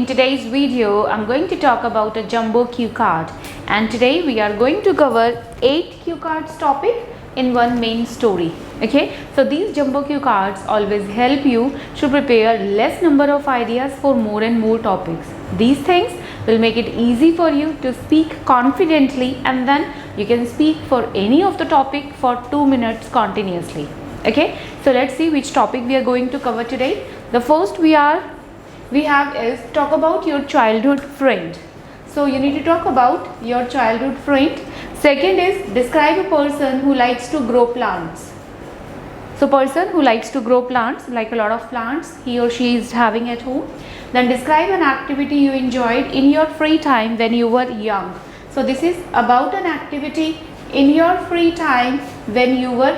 in today's video I'm going to talk about a jumbo cue card, and today we are going to cover 8 cue cards topic in one main story. Okay, so these jumbo cue cards always help you to prepare less number of ideas for more and more topics. These things will make it easy for you to speak confidently, and then you can speak for any of the topic for 2 minutes continuously. Okay, so let's see which topic we are going to cover today. The first we have is talk about your childhood friend. So you need to talk about your childhood friend. Second is describe a person who likes to grow plants. So person who likes to grow plants, like a lot of plants he or she is having at home. Then describe an activity you enjoyed in your free time when you were young. So this is about an activity in your free time when you were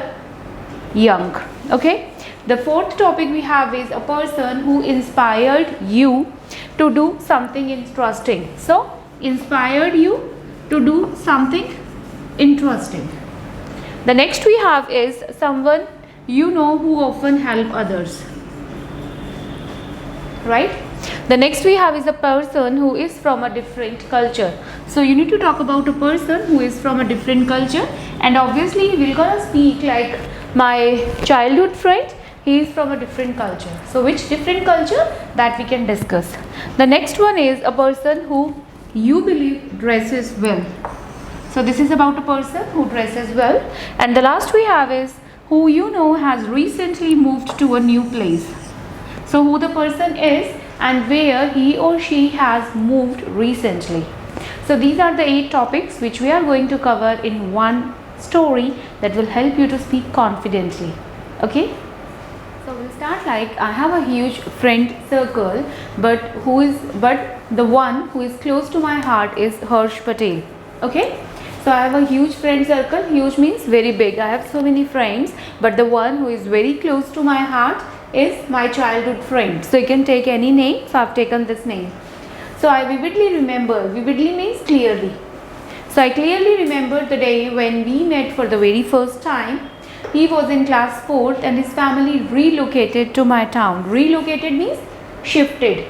young. Okay, the fourth topic we have is a person who inspired you to do something interesting. So inspired you to do something interesting. The next we have is someone you know who often help others, right? The next we have is a person who is from a different culture. So you need to talk about a person who is from a different culture, and obviously we're gonna speak like my childhood friend, he is from a different culture. So which different culture, that we can discuss. The next one is a person who you believe dresses well. So this is about a person who dresses well. And the last we have is who you know has recently moved to a new place. So who the person is and where he or she has moved recently. So these are the 8 topics which we are going to cover in one story that will help you to speak confidently. Okay, so we'll start. Like, I have a huge friend circle, but the one who is close to my heart is Harsh Patel. Okay, so I have a huge friend circle. Huge means very big. I have so many friends, but the one who is very close to my heart is my childhood friend. So you can take any name. So I've taken this name. So I vividly remember. Vividly means clearly. So I clearly remember the day when we met for the very first time. He was in class 4th and his family relocated to my town. Relocated means shifted.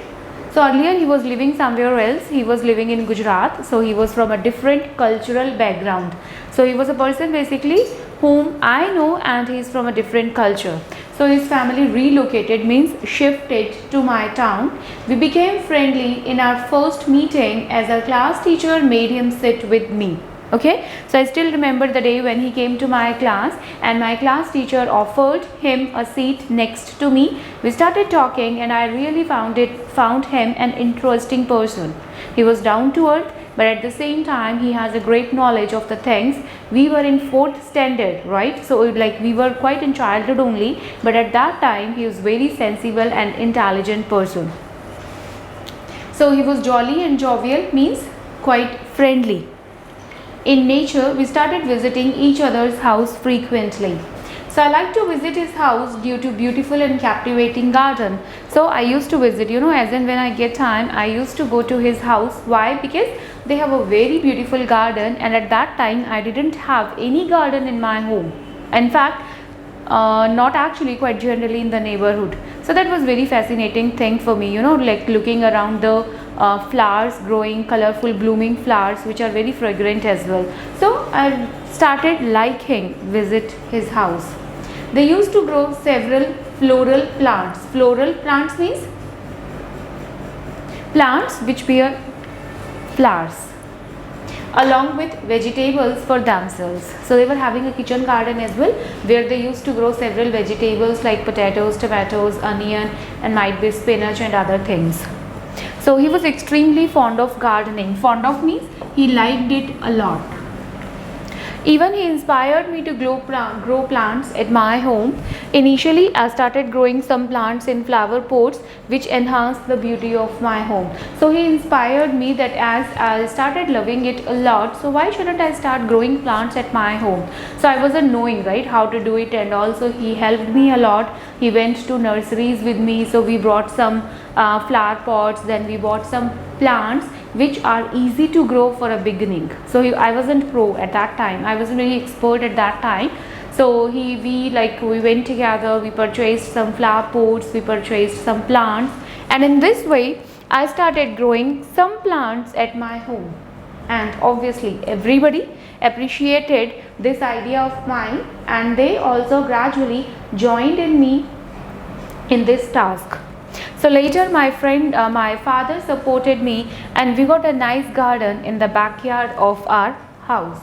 So earlier he was living somewhere else. He was living in Gujarat. So he was from a different cultural background. So he was a person basically whom I know, and he is from a different culture. So his family relocated means shifted to my town. We became friendly in our first meeting as our class teacher made him sit with me. Okay, so I still remember the day when he came to my class and my class teacher offered him a seat next to me. We started talking and I really found him an interesting person. He was down to earth, but at the same time he has a great knowledge of the things. We were in 4th standard, right? So like we were quite in childhood only, but at that time he was very sensible and intelligent person. So he was jolly and jovial, means quite friendly. In nature, we started visiting each other's house frequently. So I like to visit his house due to beautiful and captivating garden. So I used to visit, as and when I get time, I used to go to his house. Why? Because they have a very beautiful garden, and at that time I didn't have any garden in my home. In fact, not actually, quite generally in the neighborhood. So that was very fascinating thing for me, like looking around the flowers growing, colorful blooming flowers which are very fragrant as well. So I started liking visit his house. They used to grow several floral plants. Floral plants means plants which bear flowers, along with vegetables for themselves. So they were having a kitchen garden as well, where they used to grow several vegetables like potatoes, tomatoes, onion, and might be spinach and other things. So he was extremely fond of gardening. Fond of means he liked it a lot. Even he inspired me to grow plants at my home. Initially, I started growing some plants in flower pots which enhanced the beauty of my home. So he inspired me that as I started loving it a lot, so why shouldn't I start growing plants at my home? So I wasn't knowing, right, how to do it, and also he helped me a lot. He went to nurseries with me, so we brought some flower pots, then we bought some plants which are easy to grow for a beginning. So I wasn't pro at that time, I wasn't really expert at that time. So we went together, we purchased some flower pots, we purchased some plants, and in this way I started growing some plants at my home, and obviously everybody appreciated this idea of mine, and they also gradually joined in me in this task. So later my father supported me, and we got a nice garden in the backyard of our house.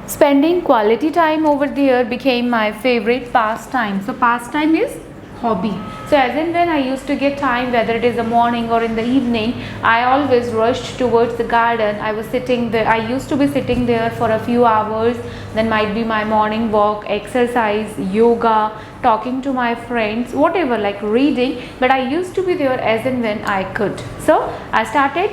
Spending quality time over there became my favorite pastime. So pastime is hobby. So as in when I used to get time, whether it is the morning or in the evening, I always rushed towards the garden. I was sitting there. I used to be sitting there for a few hours. Then might be my morning walk, exercise, yoga, talking to my friends, whatever, like reading. But I used to be there as and when I could. So I started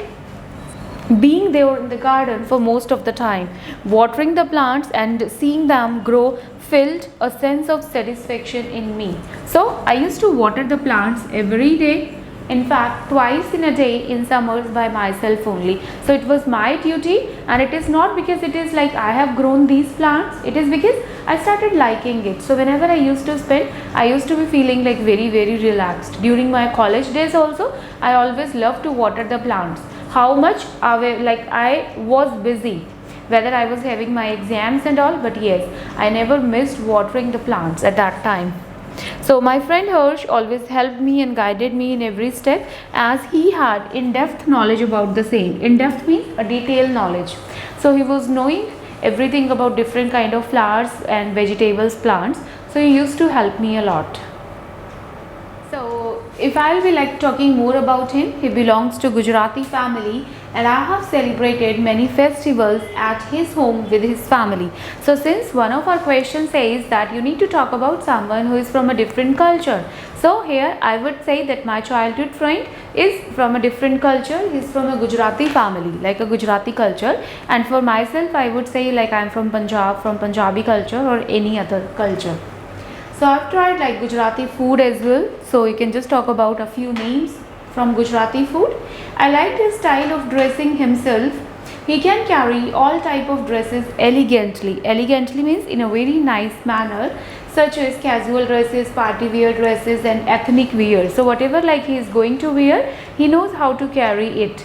being there in the garden for most of the time, watering the plants and seeing them grow filled a sense of satisfaction in me. So I used to water the plants every day, in fact twice in a day in summers by myself only. So it was my duty, and it is not because it is like I have grown these plants, it is because I started liking it. So whenever I used to spend, I used to be feeling like very relaxed. During my college days also, I always loved to water the plants. How much I was busy, whether I was having my exams and all, but yes, I never missed watering the plants at that time. So my friend Hirsch always helped me and guided me in every step, as he had in-depth knowledge about the same. In-depth means a detailed knowledge. So he was knowing everything about different kind of flowers and vegetables, plants. So he used to help me a lot. So if I will be like talking more about him, he belongs to Gujarati family, and I have celebrated many festivals at his home with his family. So since one of our questions says that you need to talk about someone who is from a different culture, so here I would say that my childhood friend is from a different culture. He is from a Gujarati family, like a Gujarati culture, and for myself I would say like I am from Punjab, from Punjabi culture or any other culture. So I've tried like Gujarati food as well. So you can just talk about a few names from Gujarati food. I liked his style of dressing himself. He can carry all type of dresses elegantly. Elegantly means in a very nice manner, such as casual dresses, party wear dresses and ethnic wear. So whatever like he is going to wear, he knows how to carry it.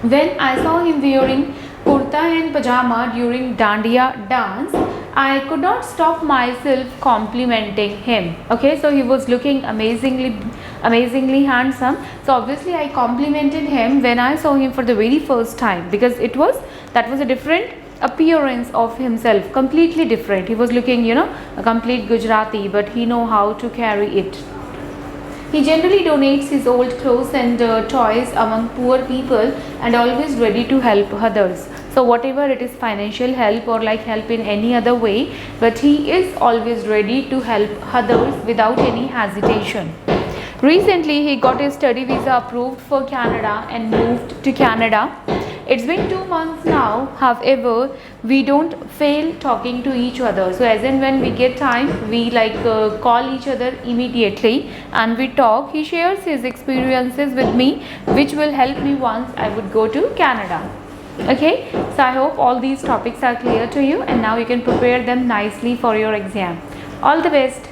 When I saw him wearing kurta and pajama during dandiya dance, I could not stop myself complimenting him. Okay, so he was looking amazingly handsome. So obviously I complimented him when I saw him for the very first time, because that was a different appearance of himself, completely different. He was looking, a complete Gujarati, but he know how to carry it. He generally donates his old clothes and toys among poor people, and always ready to help others. So whatever it is, financial help or like help in any other way, but he is always ready to help others without any hesitation. Recently he got his study visa approved for Canada and moved to Canada. It's been 2 months now. However, we don't fail talking to each other. So as and when we get time, we call each other immediately and we talk. He shares his experiences with me, which will help me once I would go to Canada. Okay, so I hope all these topics are clear to you, and now you can prepare them nicely for your exam. All the best.